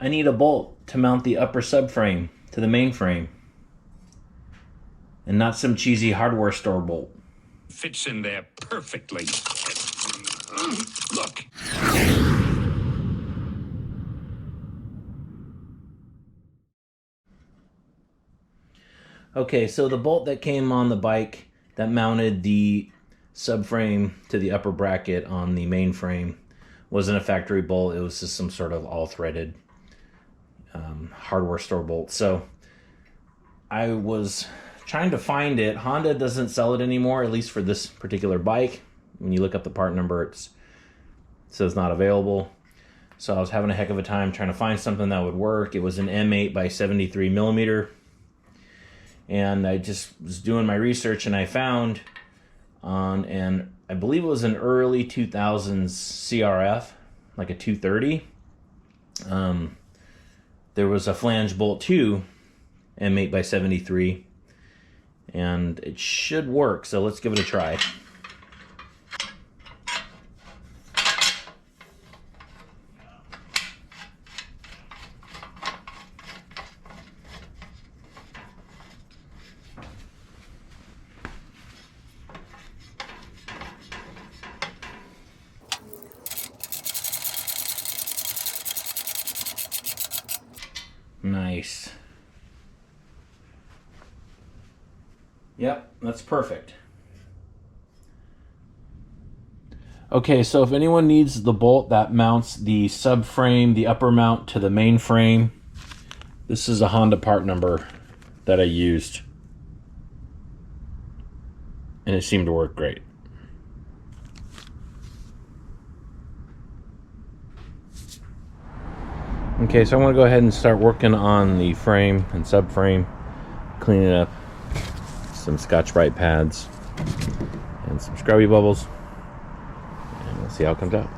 I need a bolt to mount the upper subframe to the main frame, and not some cheesy hardware store bolt. Fits in there perfectly. Look. Okay, so the bolt that came on the bike that mounted the subframe to the upper bracket on the main frame wasn't a factory bolt. It was just some sort of all-threaded hardware store bolt. So I was trying to find it. Honda doesn't sell it anymore, at least for this particular bike. When you look up the part number, it says not available. So I was having a heck of a time trying to find something that would work. It was an M8 by 73 millimeter. And I just was doing my research, and I found on I believe it was an early 2000s CRF, like a 230. There was a flange bolt too, M8 by 73, and it should work. So let's give it a try. Nice. Yep, that's perfect. Okay, so if anyone needs the bolt that mounts the subframe, the upper mount to the main frame, this is a Honda part number that I used, and it seemed to work great. Okay, so I'm going to go ahead and start working on the frame and subframe, cleaning up some Scotch-Brite pads and some scrubby bubbles, and we'll see how it comes out.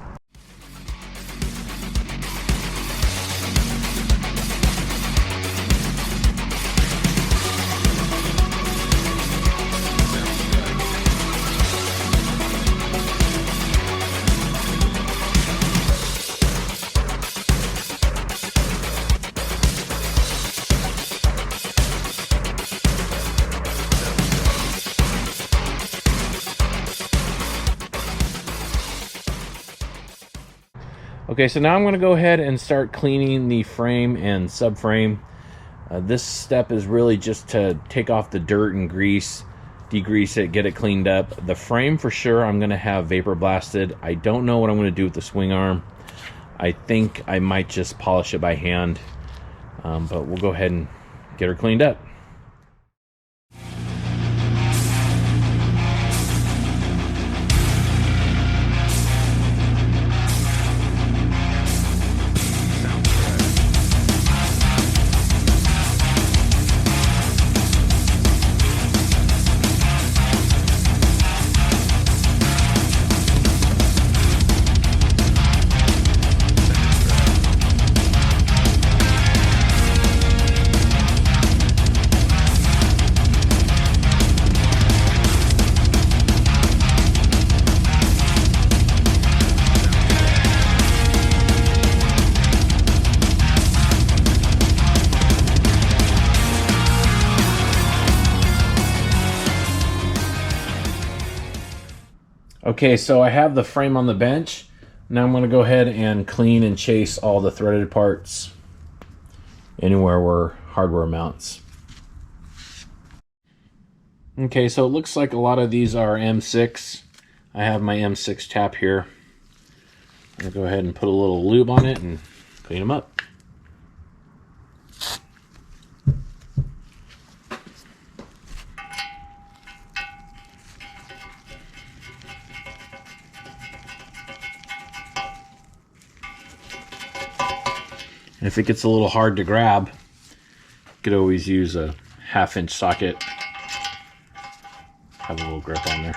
Okay, so now I'm going to go ahead and start cleaning the frame and subframe. This step is really just to take off the dirt and grease, degrease it, get it cleaned up. The frame for sure I'm going to have vapor blasted. I don't know what I'm going to do with the swing arm. I think I might just polish it by hand, but we'll go ahead and get her cleaned up. Okay, so I have the frame on the bench. Now I'm going to go ahead and clean and chase all the threaded parts anywhere where hardware mounts. Okay, so it looks like a lot of these are M6. I have my M6 tap here. I'm going to go ahead and put a little lube on it and clean them up. And if it gets a little hard to grab, you could always use a 1/2-inch socket. Have a little grip on there.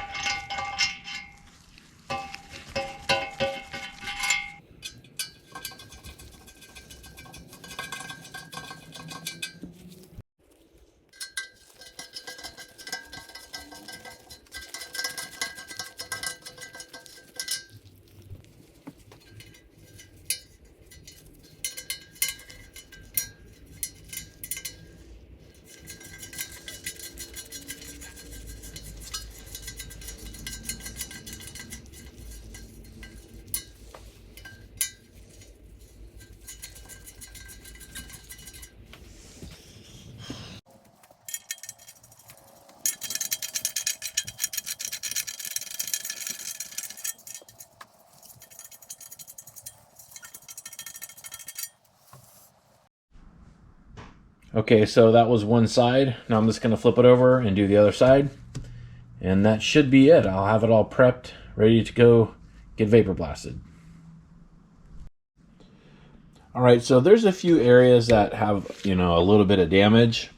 Okay, so that was one side. Now I'm just going to flip it over and do the other side. And that should be it. I'll have it all prepped, ready to go get vapor blasted. All right, so there's a few areas that have, a little bit of damage.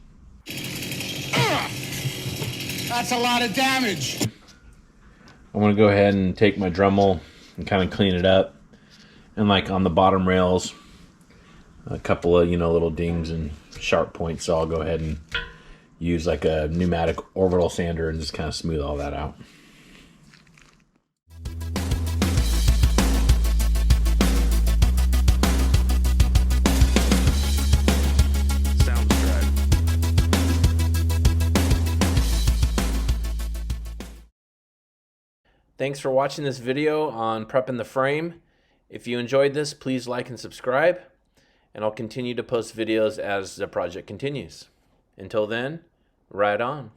That's a lot of damage. I'm going to go ahead and take my Dremel and kind of clean it up. And like on the bottom rails, a couple of, little dings and sharp points. So I'll go ahead and use like a pneumatic orbital sander and just kind of smooth all that out. Sounds good. Thanks for watching this video on prepping the frame. If you enjoyed this, please like and subscribe, and I'll continue to post videos as the project continues. Until then, ride on.